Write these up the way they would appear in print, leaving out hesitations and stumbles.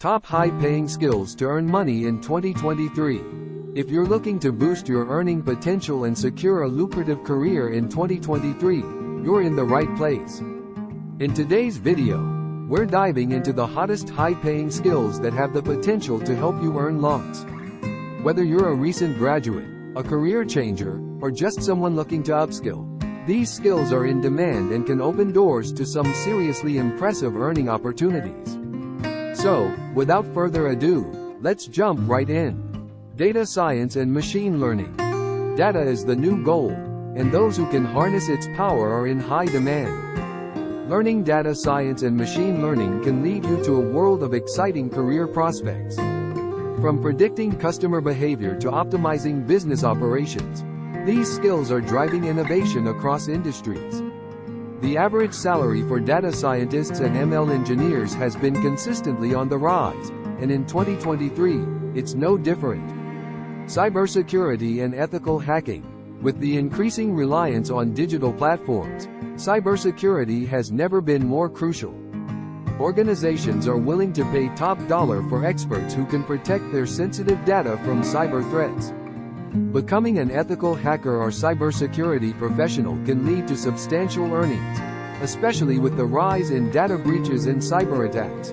Top high-paying skills to earn money in 2023. If you're looking to boost your earning potential and secure a lucrative career in 2023, you're in the right place. In today's video, we're diving into the hottest high-paying skills that have the potential to help you earn lakhs. Whether you're a recent graduate, a career changer, or just someone looking to upskill, these skills are in demand and can open doors to some seriously impressive earning opportunities. So, without further ado, let's jump right in. Data science and machine learning. Data is the new gold, and those who can harness its power are in high demand. Learning data science and machine learning can lead you to a world of exciting career prospects. From predicting customer behavior to optimizing business operations, these skills are driving innovation across industries. The average salary for data scientists and ML engineers has been consistently on the rise, and in 2023, it's no different. Cybersecurity and ethical hacking. With the increasing reliance on digital platforms, cybersecurity has never been more crucial. Organizations are willing to pay top dollar for experts who can protect their sensitive data from cyber threats. Becoming an ethical hacker or cybersecurity professional can lead to substantial earnings, especially with the rise in data breaches and cyber attacks.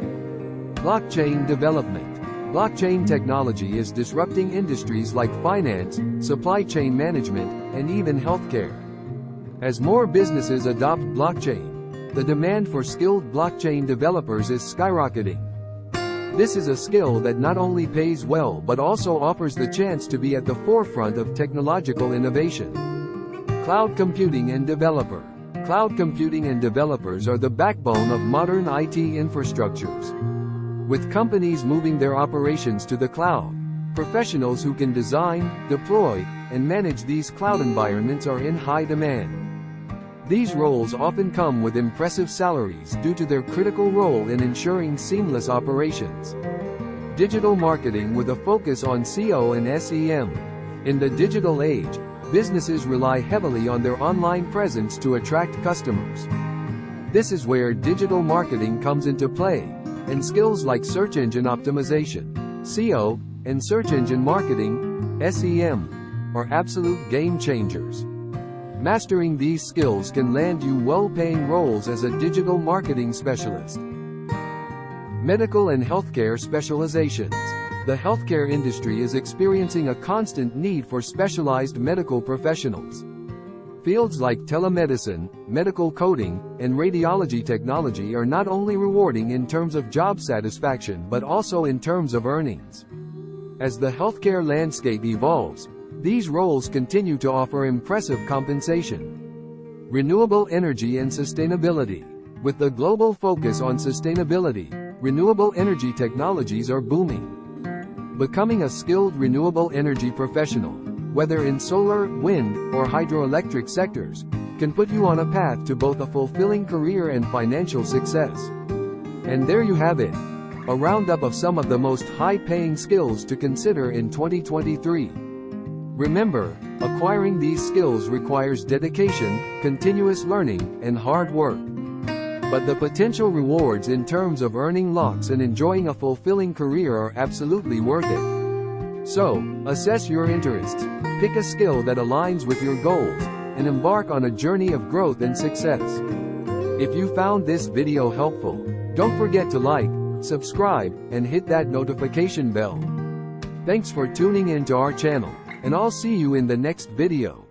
Blockchain development. Blockchain technology is disrupting industries like finance, supply chain management, and even healthcare. As more businesses adopt blockchain, the demand for skilled blockchain developers is skyrocketing. This is a skill that not only pays well but also offers the chance to be at the forefront of technological innovation. Cloud computing and developer. Cloud computing and developers are the backbone of modern IT infrastructures. With companies moving their operations to the cloud, professionals who can design, deploy, and manage these cloud environments are in high demand. These roles often come with impressive salaries due to their critical role in ensuring seamless operations. Digital marketing with a focus on SEO and SEM. In the digital age, businesses rely heavily on their online presence to attract customers. This is where digital marketing comes into play, and skills like search engine optimization, SEO, and search engine marketing, SEM, are absolute game changers. Mastering these skills can land you well-paying roles as a digital marketing specialist. Medical and healthcare specializations. The healthcare industry is experiencing a constant need for specialized medical professionals. Fields like telemedicine, medical coding, and radiology technology are not only rewarding in terms of job satisfaction but also in terms of earnings. As the healthcare landscape evolves, these roles continue to offer impressive compensation. Renewable energy and sustainability. With the global focus on sustainability, renewable energy technologies are booming. Becoming a skilled renewable energy professional, whether in solar, wind, or hydroelectric sectors, can put you on a path to both a fulfilling career and financial success. And there you have it, a roundup of some of the most high-paying skills to consider in 2023. Remember, acquiring these skills requires dedication, continuous learning, and hard work. But the potential rewards in terms of earning lakhs and enjoying a fulfilling career are absolutely worth it. So, assess your interests, pick a skill that aligns with your goals, and embark on a journey of growth and success. If you found this video helpful, don't forget to like, subscribe, and hit that notification bell. Thanks for tuning in to our channel, and I'll see you in the next video.